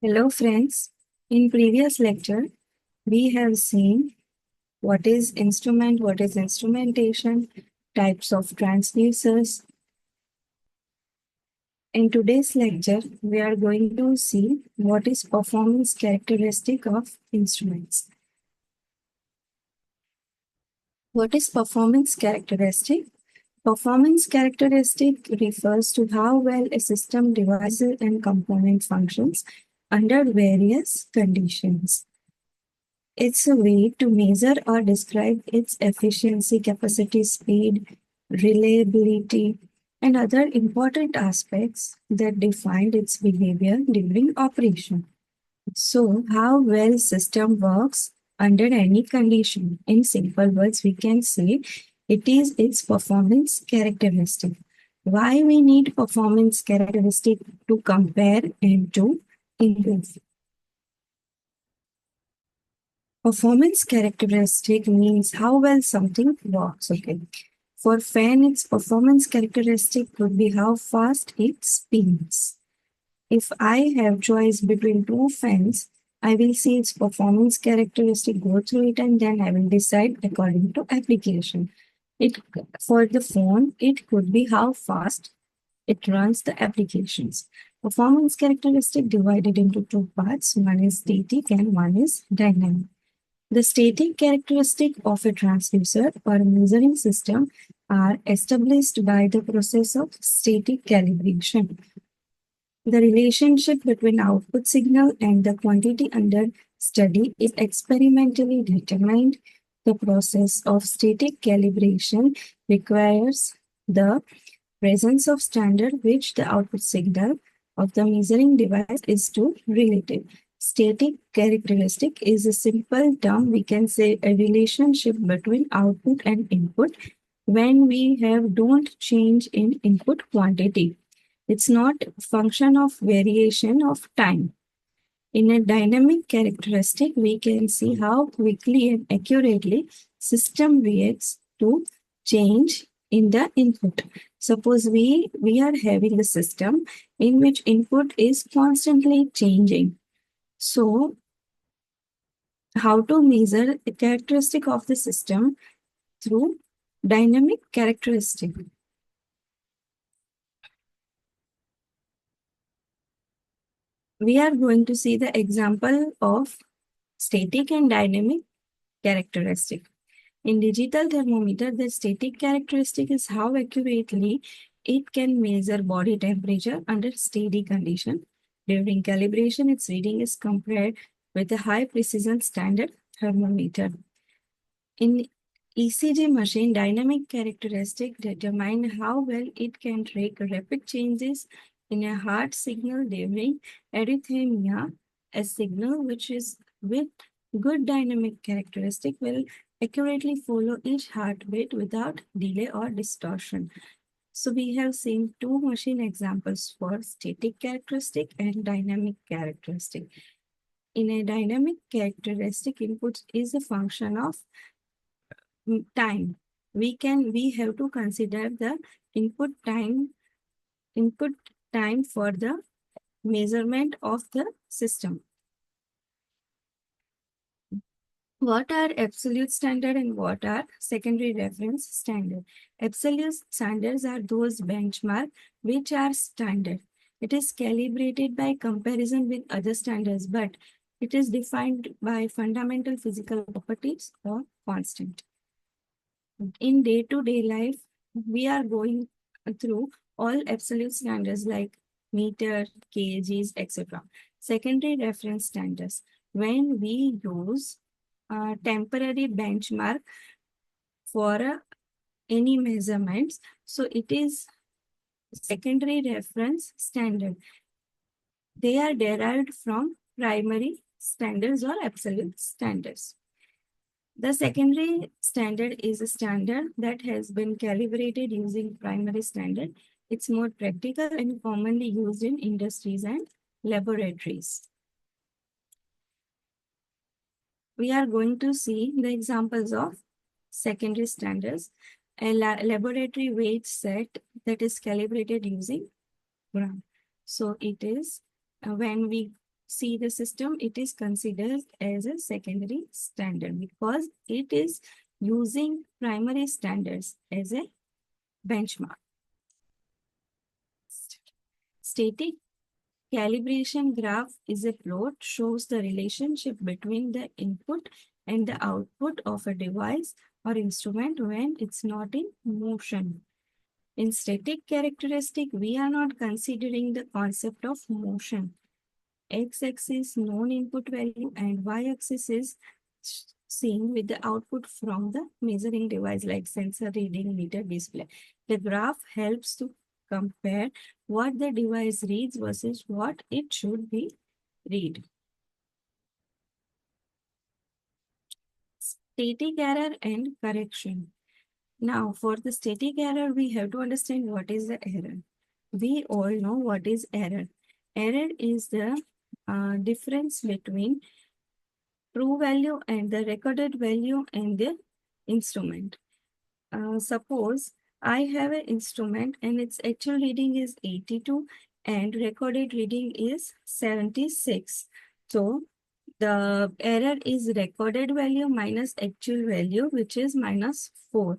Hello friends, in previous lecture we have seen what is instrument, what is instrumentation, types of transducers. In today's lecture we are going to see what is performance characteristic of instruments. What is performance characteristic? Performance characteristic refers to how well a system, device and component functions under various conditions. It's a way to measure or describe its efficiency, capacity, speed, reliability, and other important aspects that define its behavior during operation. So, how well system works under any condition. In simple words, we can say it is its performance characteristic. Why we need performance characteristic to compare and to improve. Performance characteristic means how well something works. Okay. For fan, its performance characteristic could be how fast it spins. If I have choice between two fans, I will see its performance characteristic, go through it, and then I will decide according to application. It for the phone, it could be how fast it runs the applications. Performance characteristic divided into two parts. One is static and one is dynamic. The static characteristic of a transducer or a measuring system are established by the process of static calibration. The relationship between output signal and the quantity under study is experimentally determined. The process of static calibration requires the presence of standard which the output signal of the measuring device is to relative. Static characteristic is a simple term. We can say a relationship between output and input when we have don't change in input quantity. It's not function of variation of time. In a dynamic characteristic, we can see how quickly and accurately system reacts to change in the input. Suppose we are having a system in which input is constantly changing. So, how to measure the characteristic of the system through dynamic characteristic? We are going to see the example of static and dynamic characteristic. In digital thermometer, the static characteristic is how accurately it can measure body temperature under steady condition. During calibration, its reading is compared with a high precision standard thermometer. In ECG machine, dynamic characteristic determine how well it can track rapid changes in a heart signal during arrhythmia. A signal which is with good dynamic characteristic will accurately follow each heartbeat without delay or distortion. So we have seen two machine examples for static characteristic and dynamic characteristic. In a dynamic characteristic, input is a function of time. We have to consider the input input time for the measurement of the system. What are absolute standard and what are secondary reference standard? Absolute standards are those benchmark which are standard. It is calibrated by comparison with other standards, but it is defined by fundamental physical properties or constant. In day-to-day life, we are going through all absolute standards like meter, kgs, etc. Secondary reference standards. When we use a temporary benchmark for any measurements, so it is secondary reference standard. They are derived from primary standards or absolute standards. The secondary standard is a standard that has been calibrated using primary standard. It's more practical and commonly used in industries and laboratories. We are going to see the examples of secondary standards. A laboratory weight set that is calibrated using gram. So it is when we see the system, it is considered as a secondary standard because it is using primary standards as a benchmark. Static calibration graph is a plot shows the relationship between the input and the output of a device or instrument when it's not in motion. In static characteristic, we are not considering the concept of motion. X-axis known input value and Y-axis is seen with the output from the measuring device like sensor, reading, meter, display. The graph helps to compare what the device reads versus what it should be read. Static error and correction. Now, for the static error, we have to understand what is the error. We all know what is error. Error is the difference between true value and the recorded value in the instrument. Suppose I have an instrument and its actual reading is 82 and recorded reading is 76. So the error is recorded value minus actual value, which is minus 4.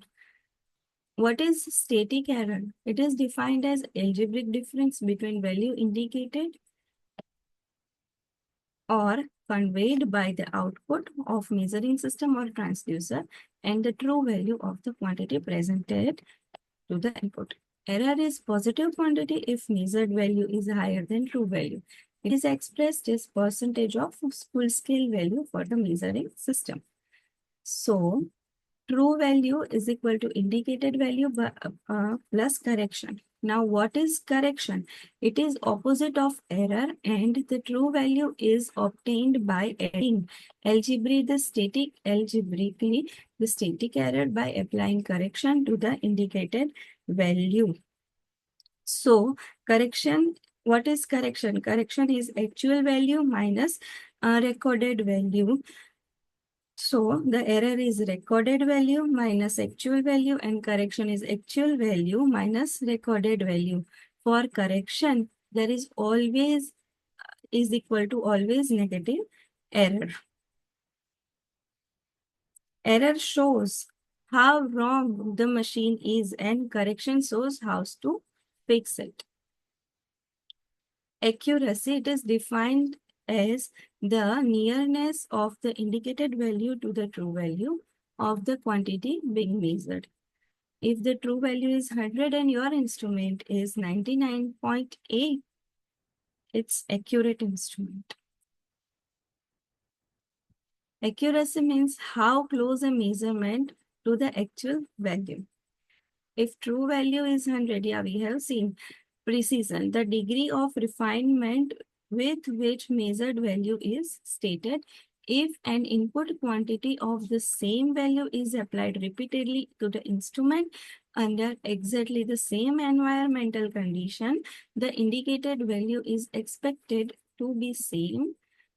What is static error? It is defined as algebraic difference between value indicated or conveyed by the output of measuring system or transducer and the true value of the quantity presented to the input. Error is positive quantity if measured value is higher than true value. It is expressed as percentage of full scale value for the measuring system. So, true value is equal to indicated value plus correction. Now, what is correction? It is opposite of error and the true value is obtained by adding algebraically the static error by applying correction to the indicated value. So, correction, what is correction? Correction is actual value minus recorded value. So the error is recorded value minus actual value and correction is actual value minus recorded value. For correction, there is always is equal to always negative error. Error shows how wrong the machine is and correction shows how to fix it. Accuracy, it is defined as the nearness of the indicated value to the true value of the quantity being measured. If the true value is 100 and your instrument is 99.8, it's accurate instrument. Accuracy means how close a measurement to the actual value. If true value is 100, yeah, we have seen precision, the degree of refinement with which measured value is stated. If an input quantity of the same value is applied repeatedly to the instrument under exactly the same environmental condition, the indicated value is expected to be same,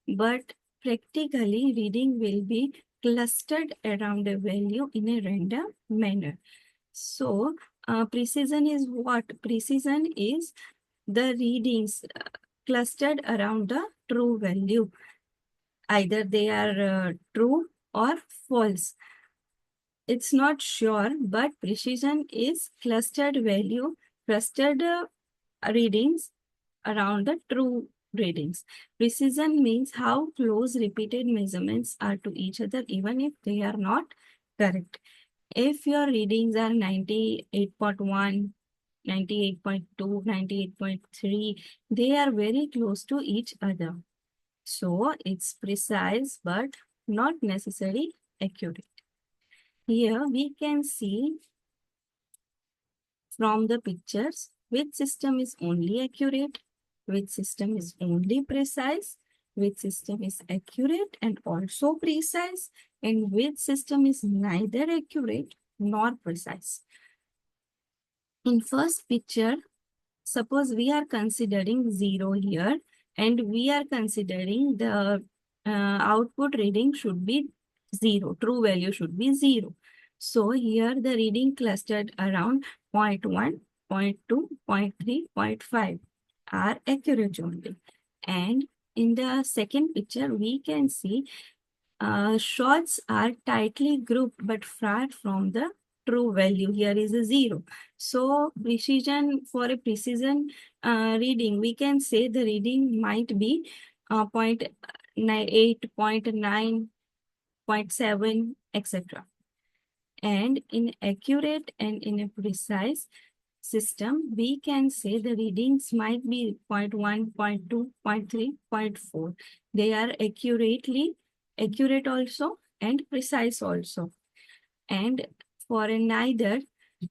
but practically reading will be clustered around a value in a random manner. So, precision is what? Precision is the readings clustered around the true value. Either they are true or false. It's not sure, but precision is clustered value, clustered readings around the true readings. Precision means how close repeated measurements are to each other, even if they are not correct. If your readings are 98.1, 98.2, 98.3, they are very close to each other. So it's precise but not necessarily accurate. Here we can see from the pictures which system is only accurate, which system is only precise, which system is accurate and also precise, and which system is neither accurate nor precise. In first picture, suppose we are considering 0 here and we are considering the output reading should be 0, true value should be 0. So here the reading clustered around 0.1, 0.2, 0.3, 0.5 are accurate only. And in the second picture, we can see shots are tightly grouped but far from the true value. Here is a 0. So precision, for a precision reading, we can say the reading might be 0.8, 0.9, 0.7, etc. And in accurate and in a precise system, we can say the readings might be zero point 0.1, 0.2, 0.3, 0.4. They are accurate also and precise also. And for a neither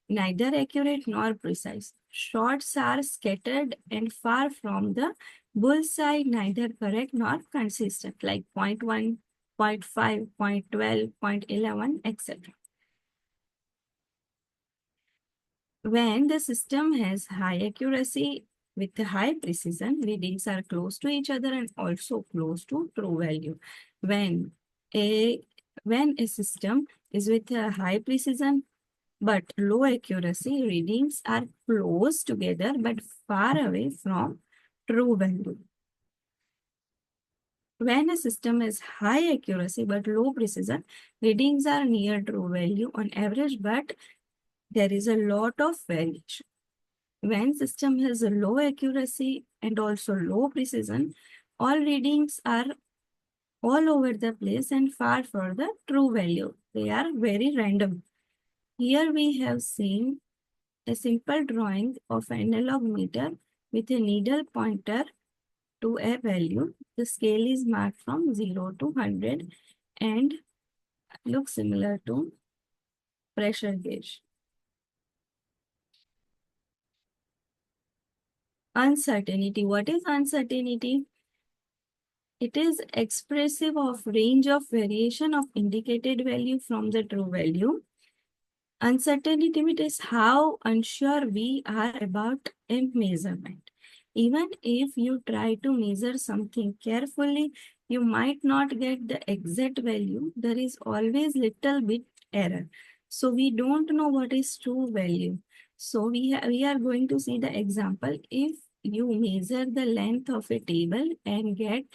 accurate nor precise. Shots are scattered and far from the bullseye, neither correct nor consistent, like 0.1, 0.5, 0.12, 0.11, etc. When the system has high accuracy with high precision, readings are close to each other and also close to true value. When a when a system is with a high precision but low accuracy, readings are close together but far away from true value. When a system has high accuracy but low precision, readings are near true value on average, but there is a lot of variation. When system has a low accuracy and also low precision, all readings are all over the place and far from the true value. They are very random. Here we have seen a simple drawing of an analog meter with a needle pointer to a value. The scale is marked from 0 to 100 and looks similar to pressure gauge. Uncertainty. What is uncertainty? It is expressive of range of variation of indicated value from the true value. Uncertainty is how unsure we are about a measurement. Even if you try to measure something carefully, you might not get the exact value. There is always little bit error. So we don't know what is true value. So we are going to see the example. If you measure the length of a table and get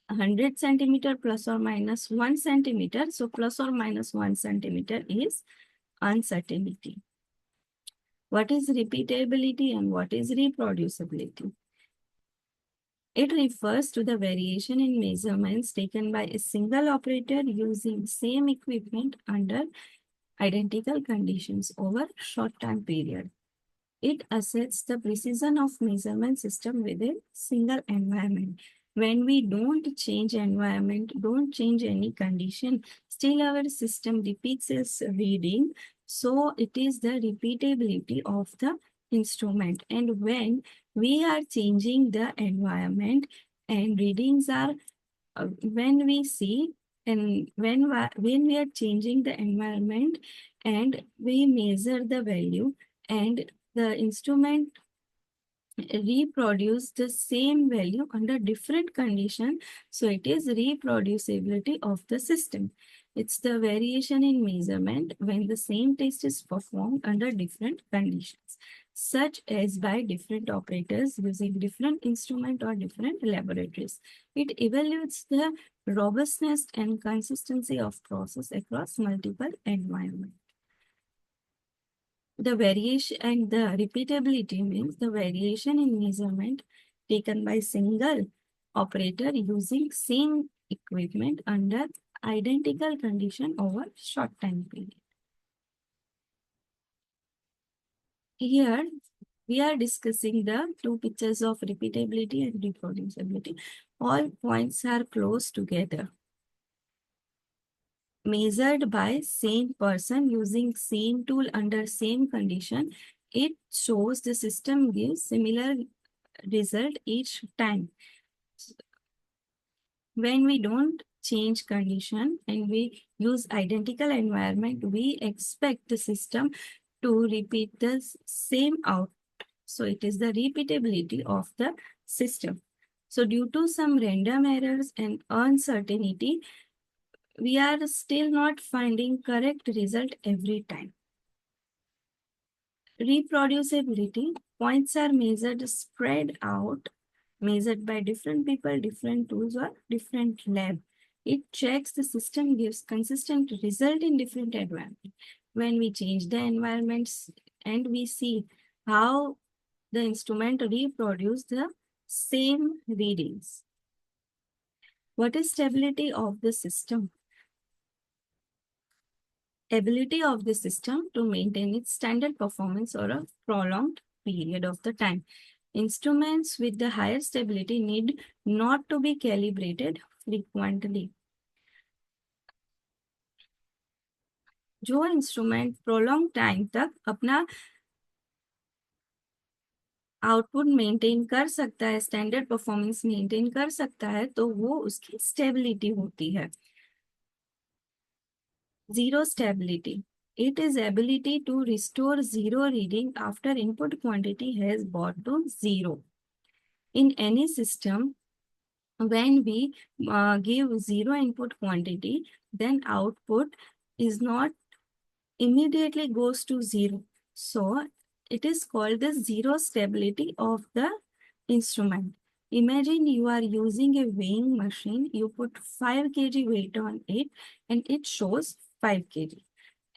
100 centimeter plus or minus 1 centimeter. So plus or minus 1 centimeter is uncertainty. What is repeatability and what is reproducibility? It refers to the variation in measurements taken by a single operator using same equipment under identical conditions over short time period. It assets the precision of measurement system within single environment. When we don't change environment, don't change any condition, still our system repeats its reading. So it is the repeatability of the instrument. And when we are changing the environment and readings are, when we see and when we are changing the environment and we measure the value and the instrument reproduce the same value under different condition. So it is reproducibility of the system. It's the variation in measurement when the same test is performed under different conditions, such as by different operators using different instrument or different laboratories. It evaluates the robustness and consistency of process across multiple environments. The variation and the repeatability means the variation in measurement taken by single operator using same equipment under identical condition over short time period. Here we are discussing the two pictures of repeatability and reproducibility. All points are close together, measured by same person using same tool under same condition. It shows the system gives similar result each time. When we don't change condition and we use identical environment, we expect the system to repeat the same out. So it is the repeatability of the system. So due to some random errors and uncertainty, we are still not finding correct result every time. Reproducibility, points are measured spread out measured by different people, different tools, or different lab. It checks the system gives consistent result in different environment. When we change the environments and we see how the instrument reproduce the same readings. What is stability of the system? Ability of the system to maintain its standard performance over a prolonged period of the time. Instruments with the higher stability need not to be calibrated frequently. जो instrument prolong time तक अपना output maintain कर सकता है, standard performance maintain कर सकता है, तो वो उसकी स्टेबिलिटी होती है. Zero stability. It is ability to restore zero reading after input quantity has got to zero. In any system, when we give zero input quantity, then output is not immediately goes to zero. So it is called the zero stability of the instrument. Imagine you are using a weighing machine, you put 5 kg weight on it and it shows 5 kg.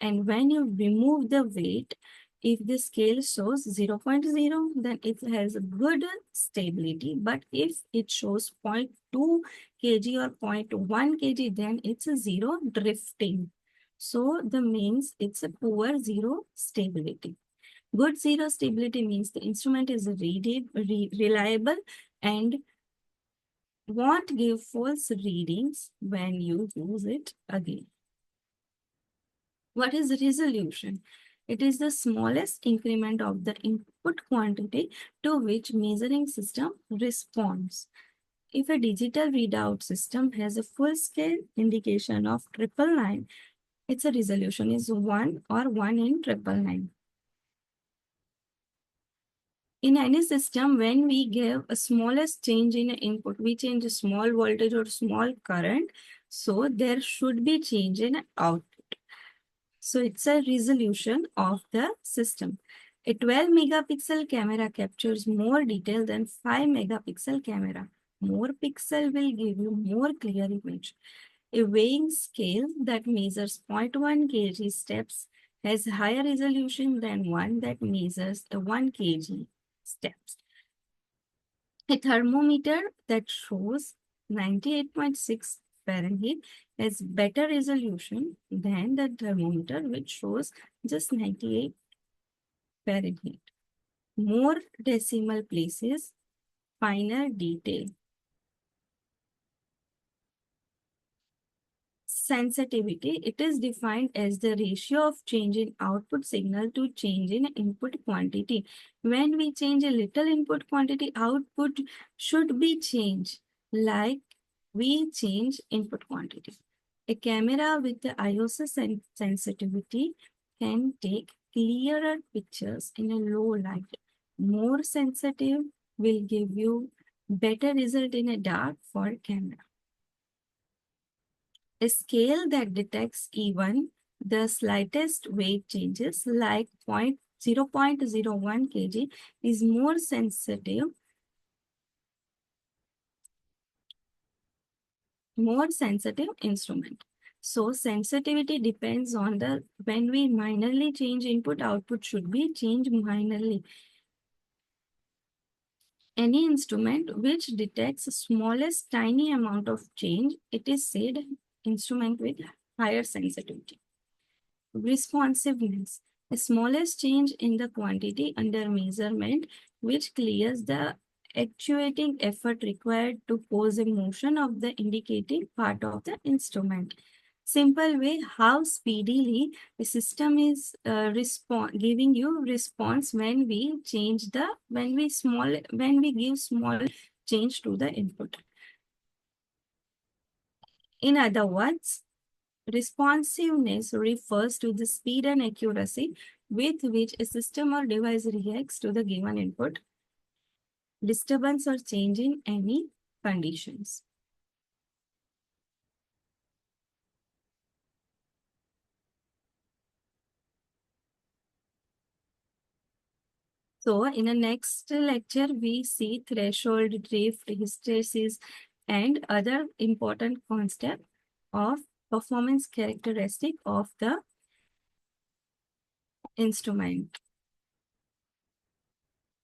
And when you remove the weight, if the scale shows 0.0, then it has a good stability. But if it shows 0.2 kg or 0.1 kg, then it's a zero drifting. So the means it's a poor zero stability. Good zero stability means the instrument is reliable and won't give false readings when you use it again. What is resolution? It is the smallest increment of the input quantity to which measuring system responds. If a digital readout system has a full scale indication of 999, its resolution is 1 or 1 in 999. In any system, when we give a smallest change in input, we change a small voltage or small current, so there should be change in output. So it's a resolution of the system. A 12 megapixel camera captures more detail than 5 megapixel camera. More pixel will give you more clear image. A weighing scale that measures 0.1 kg steps has higher resolution than one that measures a 1 kg steps. A thermometer that shows 98.6 Fahrenheit has better resolution than the thermometer which shows just 98 Fahrenheit. More decimal places, finer detail. Sensitivity, it is defined as the ratio of change in output signal to change in input quantity. When we change a little input quantity, output should be changed like we change input quantity. A camera with the ISO sensitivity can take clearer pictures in a low light. More sensitive will give you better result in a dark for camera. A scale that detects even the slightest weight changes like 0.01 kg is more sensitive instrument. So sensitivity depends on the when we minorly change input, output should be changed minorly. Any instrument which detects the smallest tiny amount of change, it is said instrument with higher sensitivity. Responsiveness, the smallest change in the quantity under measurement which clears the actuating effort required to pose a motion of the indicating part of the instrument. Simple way how speedily the system is giving you response when we change the when we give small change to the input. In other words, responsiveness refers to the speed and accuracy with which a system or device reacts to the given input, disturbance or change in any conditions. So in the next lecture, we see threshold, drift, hysteresis, and other important concept of performance characteristic of the instrument.